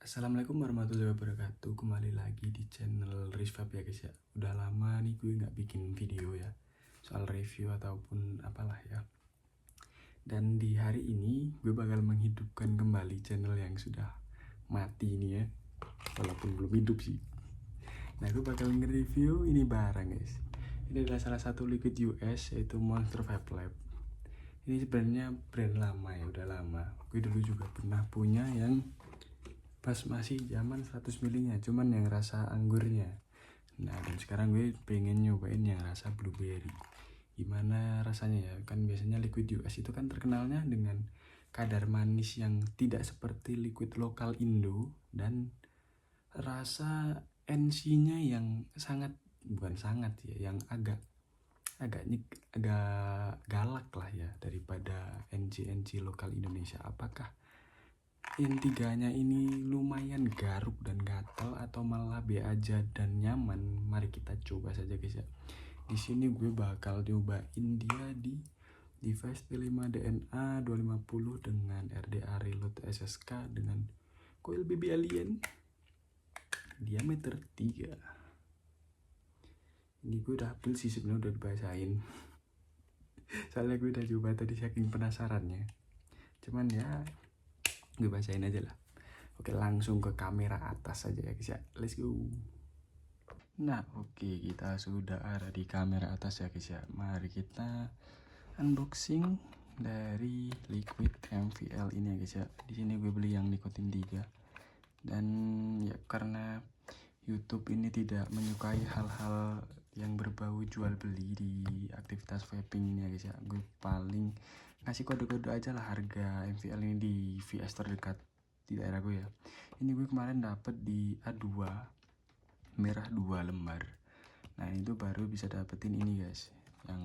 Assalamualaikum warahmatullahi wabarakatuh. Kembali lagi di channel Rizfab ya guys ya. Udah lama nih gue nggak bikin video ya soal review ataupun apalah ya. Dan di hari ini gue bakal menghidupkan kembali channel yang sudah mati ini ya, walaupun belum hidup sih. Nah, gue bakal nge-review ini barang guys. Ini adalah salah satu liquid US, yaitu Monster Vape Lab. Ini sebenarnya brand lama ya, udah lama. Gue dulu juga pernah punya yang pas masih zaman 100 milinya, cuman yang rasa anggurnya. Nah, dan sekarang gue pengen nyobain yang rasa blueberry. Gimana rasanya ya? Kan biasanya liquid US itu kan terkenalnya dengan kadar manis yang tidak seperti liquid lokal Indo, dan rasa NC-nya yang sangat, bukan sangat ya, yang agak agak galak lah ya daripada NC lokal Indonesia. Apakah yang tiganya ini lumayan garuk dan gatal atau malah be aja dan nyaman? Mari kita coba saja guys ya. Di sini gue bakal nyobain dia di device T5 DNA 250 dengan RDA reload SSK dengan coil BB Alien diameter 3. Ini gue udah hafal sih sebenarnya, udah dibacain. Soalnya gue udah coba tadi saking penasarannya. Cuman ya gue bacain aja lah. Oke, langsung ke kamera atas aja ya guys ya. Let's go. Nah, oke, kita sudah ada di kamera atas ya guys ya. Mari kita unboxing dari liquid MVL ini ya guys ya. Di sini gue beli yang nikotin 3. Dan ya karena YouTube ini tidak menyukai hal-hal yang berbau jual beli di aktivitas vaping ini ya guys ya. Gue paling ngasih kode-kode aja lah harga MVL ini di VS terdekat di daerah gue ya. Ini gue kemarin dapet di A2 merah 2 lembar. Nah, itu baru bisa dapetin ini guys, yang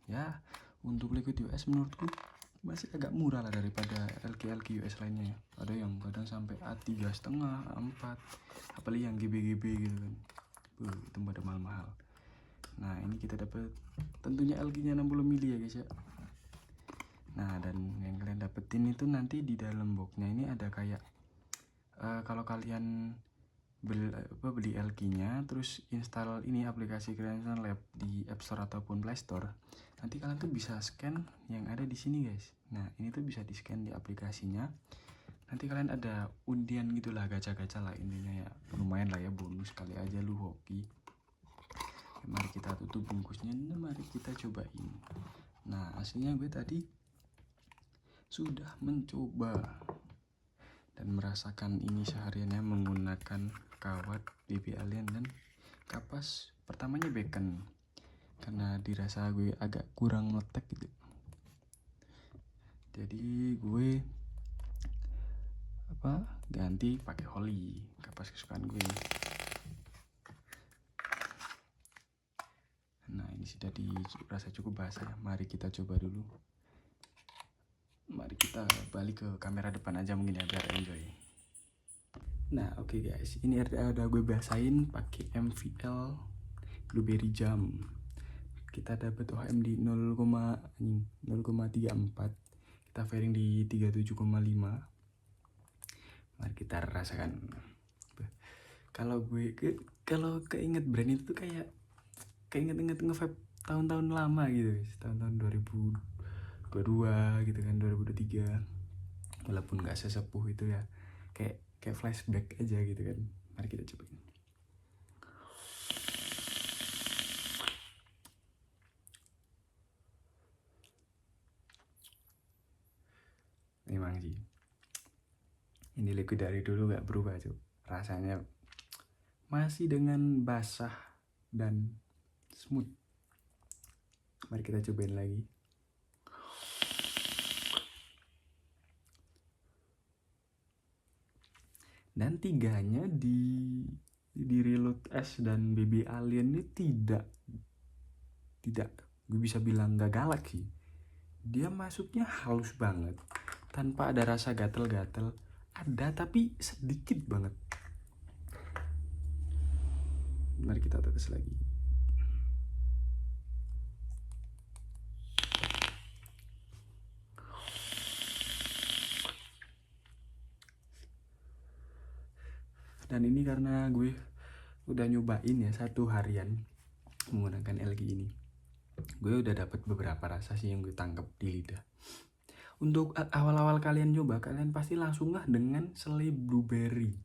ya untuk liquid US menurutku masih agak murah lah daripada LG US lainnya ya. Ada yang kadang sampai A3,5, A4, apalagi yang GB gitu kan. Itu pada mahal-mahal. Nah, ini kita dapat tentunya LG nya 60 mili ya guys ya. Nah, dan yang kalian dapetin itu nanti di dalam boxnya ini ada kayak kalau kalian beli LG-nya terus install ini aplikasi Creation Lab di App Store ataupun Play Store, nanti kalian tuh bisa scan yang ada di sini guys. Nah, ini tuh bisa di scan di aplikasinya. Nanti kalian ada undian gitulah, gacha-gacha lah intinya ya. Lumayan lah ya, bonus kali aja lu hoki. Mari kita tutup bungkusnya. Nah, mari kita cobain. Nah, aslinya gue tadi sudah mencoba dan merasakan ini sehariannya menggunakan kawat BB Alien dan kapas pertamanya bacon, karena dirasa gue agak kurang meletek gitu. Jadi gue ganti pakai Holy, kapas kesukaan gue. Nah, ini sudah dirasa cukup basah. Mari kita coba dulu. Mari kita balik ke kamera depan aja mungkin ya, biar enjoy. Nah, oke guys, ini ada gue basahin pakai MVL Blueberry Jam. Kita dapat OHM di 0,34. Kita fairing di 37,5. Mari kita rasakan. Kalau keinget brand itu tuh kayak keinget nge-vape tahun-tahun lama gitu guys. Tahun-tahun 2022 gitu kan, 2023. Walaupun gak sesepuh itu ya. Kayak flashback aja gitu kan. Mari kita cobain. Memang sih, ini liquid dari dulu gak berubah cuy. Rasanya masih dengan basah dan smooth. Mari kita cobain lagi. Dan tiganya di Reload S dan BB Alien ini tidak gue bisa bilang gak galak sih. Dia masuknya halus banget tanpa ada rasa gatel-gatel. Ada tapi sedikit banget. Mari kita tetes lagi. Dan ini karena gue udah nyobain ya 1 harian menggunakan LG ini, gue udah dapat beberapa rasa sih yang gue tangkap di lidah. Untuk awal-awal kalian coba, kalian pasti langsung lah dengan selai blueberry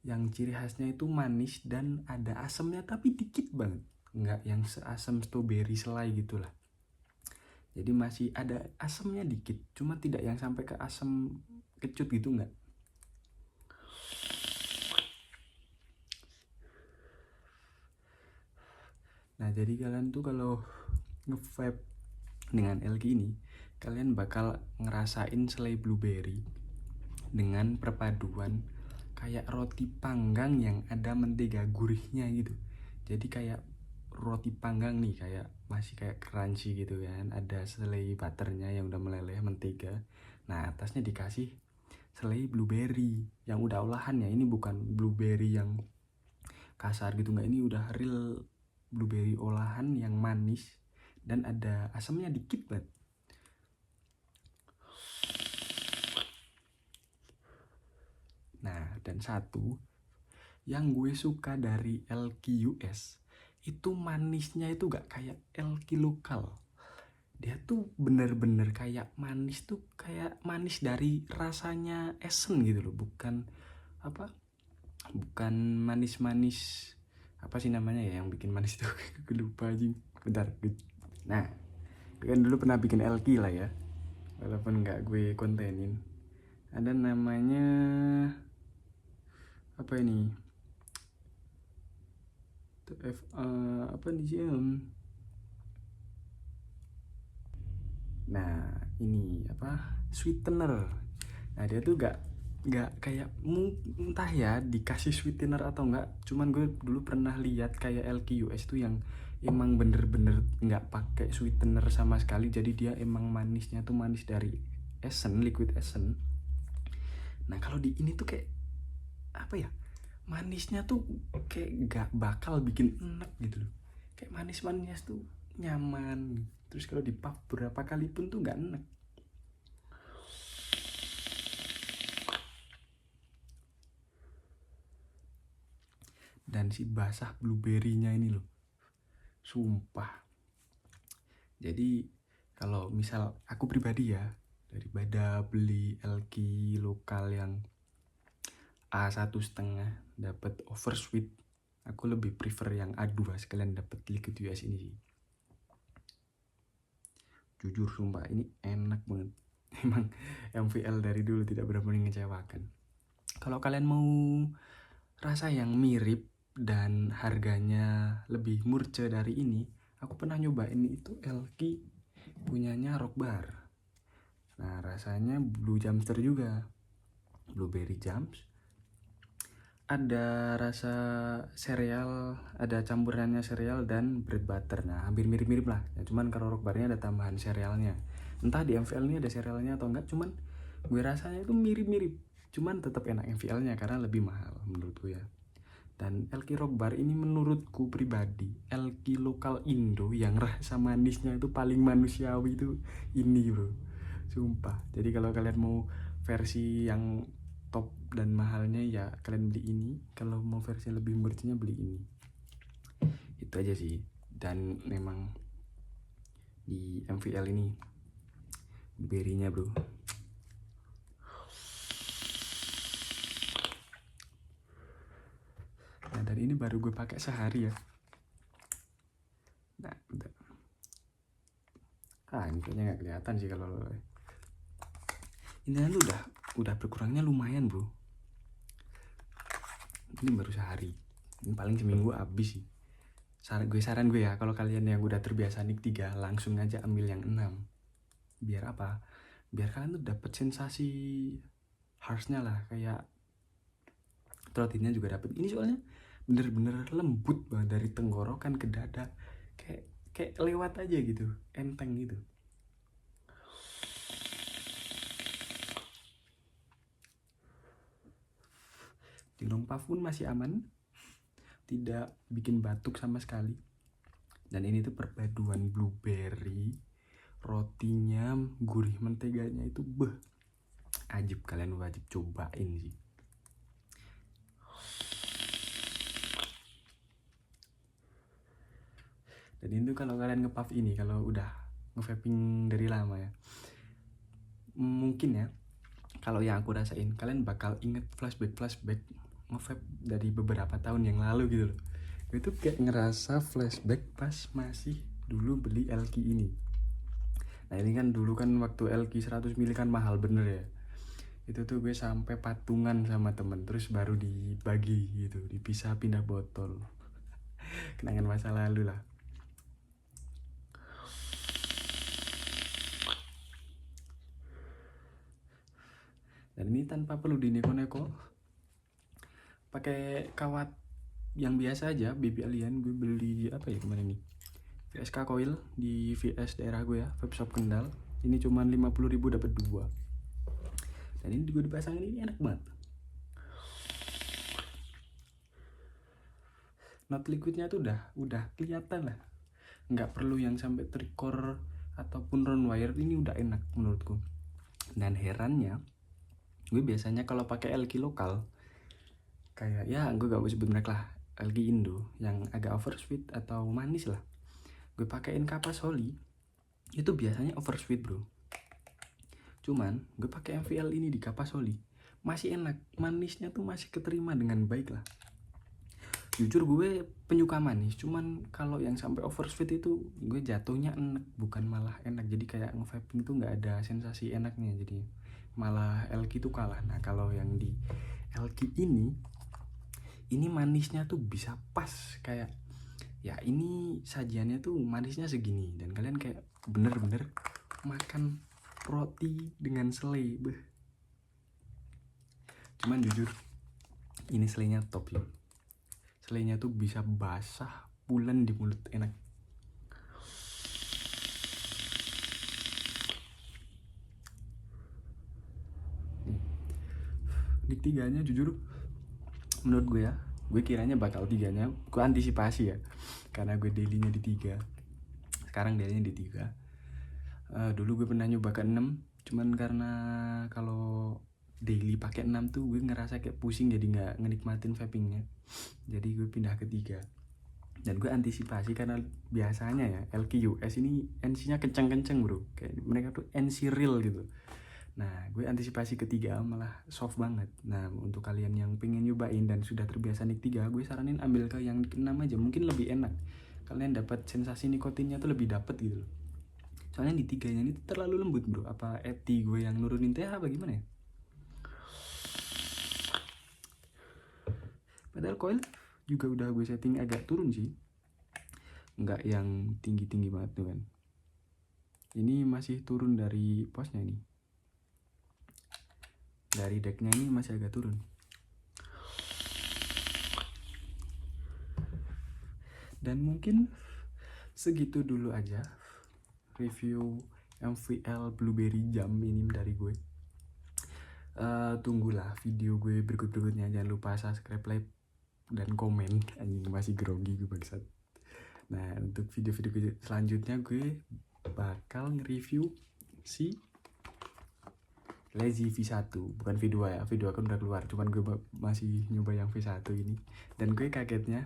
yang ciri khasnya itu manis dan ada asamnya tapi dikit banget, nggak yang seasam strawberry selai gitulah. Jadi masih ada asamnya dikit, cuma tidak yang sampai ke asam kecut gitu, nggak. Nah jadi kalian tuh kalau nge-vape dengan LG ini, kalian bakal ngerasain selai blueberry dengan perpaduan kayak roti panggang yang ada mentega gurihnya gitu. Jadi kayak roti panggang nih, kayak masih kayak crunchy gitu kan, ada selai butternya yang udah meleleh mentega. Nah atasnya dikasih selai blueberry yang udah olahannya. Ini bukan blueberry yang kasar gitu, nggak, ini udah real blueberry olahan yang manis dan ada asamnya dikit banget. Nah dan satu yang gue suka dari LQ US itu manisnya itu gak kayak LQ lokal. Dia tuh bener-bener kayak manis tuh kayak manis dari rasanya esen gitu loh, bukan apa, bukan manis-manis apa sih namanya ya yang bikin manis tuh gue lupa aja, bentar. Nah gue kan dulu pernah bikin LQ lah ya, walaupun gak gue kontenin. Ada namanya apa ini, apa nih sih? Nah ini apa, sweetener. Nah dia tuh gak kayak entah ya dikasih sweetener atau enggak, cuman gue dulu pernah lihat kayak LQUS tuh yang emang bener-bener nggak pakai sweetener sama sekali, jadi dia emang manisnya tuh manis dari esen, liquid esen. Nah kalau di ini tuh kayak apa ya, manisnya tuh kayak gak bakal bikin enak gitu loh, kayak manis-manisnya tuh nyaman. Terus kalau dipuff berapa kali pun tuh gak enak. Dan si basah blueberry-nya ini loh, sumpah. Jadi kalau misal aku pribadi ya, daripada beli LQ lokal yang A1,5 dapat oversweet, aku lebih prefer yang A2 sekalian dapat liquid US ini sih. Jujur sumpah ini enak banget. Emang MVL dari dulu tidak benar-benar mengecewakan. Kalau kalian mau rasa yang mirip dan harganya lebih murce dari ini, aku pernah nyobain itu LQ punyanya Rock Bar. Nah rasanya Blue Jamster juga, Blueberry Jams. Ada rasa sereal, ada campurannya sereal dan bread butter. Nah hampir mirip-mirip lah ya, cuman kalau Rock Barnya ada tambahan serealnya. Entah di MVL ini ada serealnya atau enggak, cuman gue rasanya itu mirip-mirip, cuman tetap enak MVL-nya karena lebih mahal menurutku ya. Dan LQ Rock Bar ini menurutku pribadi LQ lokal Indo yang rasa manisnya itu paling manusiawi itu ini bro, sumpah. Jadi kalau kalian mau versi yang top dan mahalnya ya kalian beli ini, kalau mau versi lebih murcinya beli ini. Itu aja sih. Dan memang di MVL ini berinya bro, nah dan ini baru gue pakai sehari ya. Nah bentar, ini kayaknya nggak kelihatan sih kalau ini tuh udah berkurangnya lumayan bro. Ini baru sehari, ini paling seminggu habis sih. Saran gue ya, kalau kalian yang udah terbiasa nik 3 langsung aja ambil yang 6. Biar apa, biar kalian tuh dapet sensasi harshnya lah, kayak proteinnya juga dapet. Ini soalnya bener-bener lembut banget dari tenggorokan ke dada, kayak lewat aja gitu, enteng gitu. Di long puff pun masih aman, tidak bikin batuk sama sekali. Dan ini tuh perpaduan blueberry, rotinya gurih, menteganya itu ajib, kalian wajib cobain sih. Dan itu kalau kalian nge-puff ini, kalau udah nge-vaping dari lama ya, mungkin ya, kalau yang aku rasain, kalian bakal inget flashback nge-vape dari beberapa tahun yang lalu gitu loh. Gue tuh kayak ngerasa flashback pas masih dulu beli LQ ini. Nah ini kan dulu kan waktu LQ 100 ml kan mahal bener ya. Itu tuh gue sampai patungan sama temen, terus baru dibagi gitu, dipisah pindah botol. Kenangan masa lalu lah. Dan ini tanpa perlu dineko-neko, pakai kawat yang biasa aja, baby alien. Gue beli apa ya kemarin nih, VSK coil di VS daerah gue ya, vape shop Kendal. Ini cuman 50.000 dapat 2. Dan ini gue dipasangin, ini enak banget. Not liquidnya tuh udah kelihatan lah, nggak perlu yang sampai tricor ataupun round wire. Ini udah enak menurutku. Dan herannya, gue biasanya kalau pakai LQ lokal, kayak ya gue gak mau sebut merek lah, LQ Indo yang agak oversweet atau manis lah, gue pakein kapas Holy, itu biasanya oversweet bro. Cuman gue pakai MVL ini di kapas Holy masih enak, manisnya tuh masih keterima dengan baik lah. Jujur gue penyuka manis, cuman kalau yang sampai oversweet itu gue jatuhnya enak, bukan malah enak. Jadi kayak nge-vaping tuh nggak ada sensasi enaknya, jadi malah LQ tuh kalah. Nah kalau yang di LQ ini manisnya tuh bisa pas, kayak ya ini sajiannya tuh manisnya segini dan kalian kayak bener-bener makan roti dengan selai. Cuman jujur ini selainya top ya. Selainya tuh bisa basah pulen di mulut, enak. Nik tiganya jujur menurut gue ya, gue kiranya bakal 3-nya, gue antisipasi ya, karena gue dailynya di 3, sekarang dailynya di 3. Dulu gue pernah nyoba ke 6, cuman karena kalau daily pakai 6 tuh gue ngerasa kayak pusing, jadi nggak ngenikmatin vapingnya, jadi gue pindah ke 3. Dan gue antisipasi karena biasanya ya LQ US ini NC-nya kenceng-kenceng bro, kayak mereka tuh NC real gitu. Nah gue antisipasi ke 3 malah soft banget. Nah untuk kalian yang pengen nyobain dan sudah terbiasa nik 3, gue saranin ambil ke yang nik 6 aja, mungkin lebih enak. Kalian dapat sensasi nikotinnya tuh lebih dapet gitu loh. Soalnya di 3-nya ini terlalu lembut bro. Apa eti gue yang nurunin TH apa gimana ya? Padahal coil juga udah gue setting agak turun sih, nggak yang tinggi-tinggi banget tuh kan. Ini masih turun dari posnya nih, dari decknya ini masih agak turun. Dan mungkin segitu dulu aja review MVL Blueberry Jam ini dari gue. Tunggulah video gue berikutnya, jangan lupa subscribe, like, dan komen. Anjing masih grogi gue bangsat. Nah untuk video-video selanjutnya gue bakal nge-review si Lazy V1, bukan V2 ya, V2 kan udah keluar, cuman gue masih nyoba yang V1 ini. Dan gue kagetnya,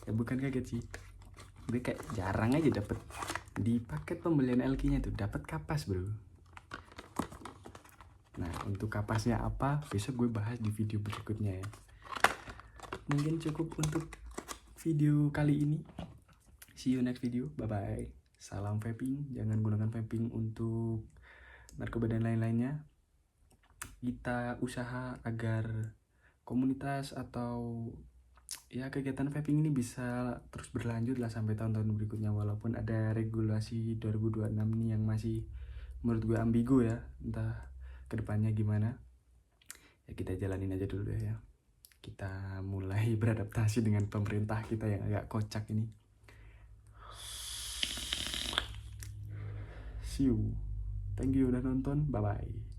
bukan kaget sih, gue kayak jarang aja dapet di paket pembelian LQ nya tuh dapat kapas bro. Nah untuk kapasnya apa, besok gue bahas di video berikutnya ya. Mungkin cukup untuk video kali ini. See you next video, bye bye. Salam vaping, jangan gunakan vaping untuk narkoba dan lain-lainnya. Kita usaha agar komunitas atau ya kegiatan vaping ini bisa terus berlanjut lah sampai tahun-tahun berikutnya, walaupun ada regulasi 2026 nih yang masih menurut gue ambigu ya, entah kedepannya gimana. Ya kita jalanin aja dulu ya. Kita mulai beradaptasi dengan pemerintah kita yang agak kocak ini. See you. Thank you udah nonton. Bye bye.